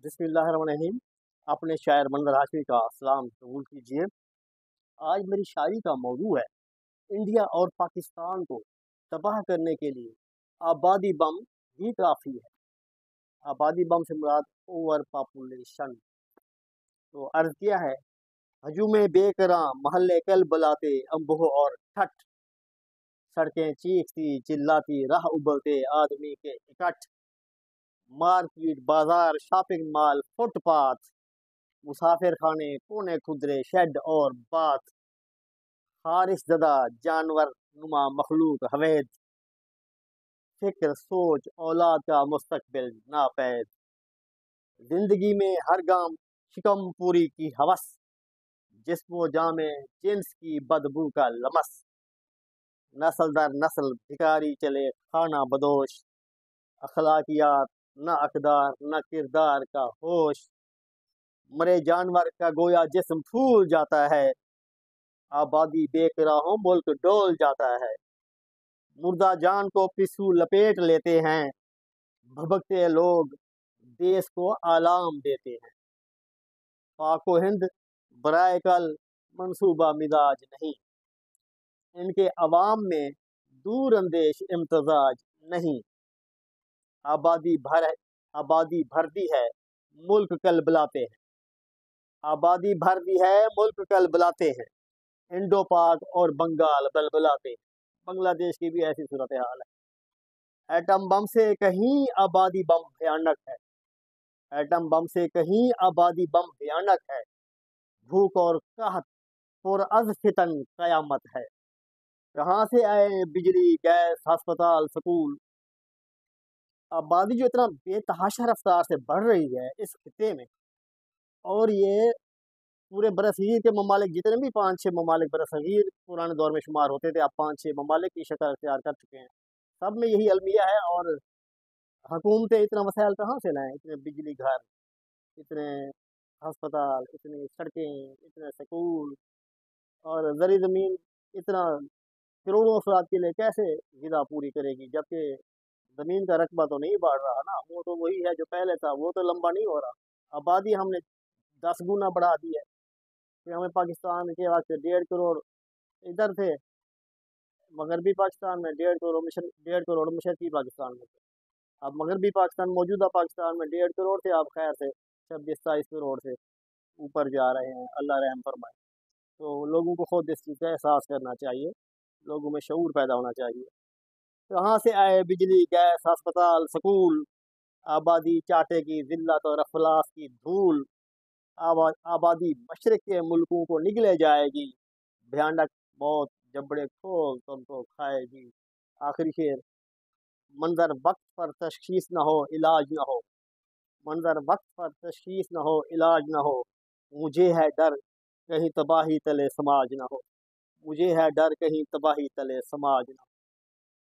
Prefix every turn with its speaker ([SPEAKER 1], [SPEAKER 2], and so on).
[SPEAKER 1] بسم اللہ الرحمن الرحیم۔ اپنے شاعر منظر ہاشمی کا سلام قبول کیجیے۔ آج میری شاعری کا موضوع ہے انڈیا اور پاکستان کو تباہ کرنے کے لیے آبادی بم ہی کافی ہے۔ آبادی بم سے مراد اوور پاپولیشن۔ تو عرض کیا ہے، ہجوم بے کراں محلے کل بلاتے امبو اور ٹھٹ، سڑکیں چیختی چلاتی راہ ابلتے آدمی کے اکٹھ، مارکیٹ بازار شاپنگ مال فٹ پاتھ، مسافر خانے کونے کھدرے شیڈ اور بات، خارش زدہ جانور نما مخلوق حوید، فکر سوچ اولاد کا مستقبل ناپید، زندگی میں ہر گام شکم پوری کی ہوس، جسم و جام جنس کی بدبو کا لمس، نسل در نسل بھکاری چلے خانہ بدوش، اخلاقیات نہ اقدار نہ کردار کا ہوش، مرے جانور کا گویا جسم پھول جاتا ہے، آبادی بے قرار ملک ڈول جاتا ہے، مردہ جان کو پسو لپیٹ لیتے ہیں، بھبکتے لوگ دیس کو آلام دیتے ہیں، پاک و ہند برائے کل منصوبہ مزاج نہیں، ان کے عوام میں دور اندیش امتزاج نہیں، آبادی بھرتی ہے ملک کل بلاتے ہیں، آبادی بھرتی ہے ملک کل بلاتے ہیں، انڈو پاک اور بنگال بلبلاتے ہیں۔ بنگلہ دیش کی بھی ایسی صورتحال ہے۔ ایٹم بم سے کہیں آبادی بم بھیانک ہے، ایٹم بم سے کہیں آبادی بم بھیانک ہے، بھوک اور قحط پر از فتن قیامت ہے، کہاں سے آئے بجلی گیس ہسپتال سکول۔ آبادی جو اتنا بے تحاشا رفتار سے بڑھ رہی ہے اس خطے میں، اور یہ پورے برصغیر کے ممالک جتنے بھی 5-6 ممالک برصغیر پرانے دور میں شمار ہوتے تھے، اب 5-6 ممالک کی شکل اختیار کر چکے ہیں، سب میں یہی المیہ ہے۔ اور حکومتیں اتنا وسائل کہاں سے لائیں، اتنے بجلی گھر، اتنے ہسپتال، اتنی سڑکیں، اتنے سکول، اور زرعی زمین اتنا کروڑوں افراد کے لیے کیسے غذا پوری کرے گی، جبکہ زمین کا رقبہ تو نہیں بڑھ رہا نا، وہ تو وہی ہے جو پہلے تھا، وہ تو لمبا نہیں ہو رہا۔ آبادی ہم نے 10 گنا بڑھا دی ہے، کہ ہمیں پاکستان کے وقت 1.5 کروڑ ادھر تھے، مغربی پاکستان میں 1.5 کروڑ مشرقی پاکستان میں تھے، اب مغربی پاکستان موجودہ پاکستان میں 1.5 کروڑ تھے، اب خیر سے 26-27 کروڑ سے اوپر جا رہے ہیں، اللہ رحم فرمائے۔ تو لوگوں کو خود اس چیز کا احساس کرنا چاہیے، لوگوں میں شعور پیدا ہونا چاہیے۔ کہاں سے آئے بجلی گیس ہسپتال سکول، آبادی چاٹے کی ذلت اور افلاس کی دھول، آبادی مشرق کے ملکوں کو نگلے جائے گی، بھیانک موت جبڑے کھول تم کو کھائے گی۔ آخری شعر، منظر وقت پر تشخیص نہ ہو علاج نہ ہو، منظر وقت پر تشخیص نہ ہو علاج نہ ہو، مجھے ہے ڈر کہیں تباہی تلے سماج نہ ہو، مجھے ہے ڈر کہیں تباہی تلے سماج نہ ہو۔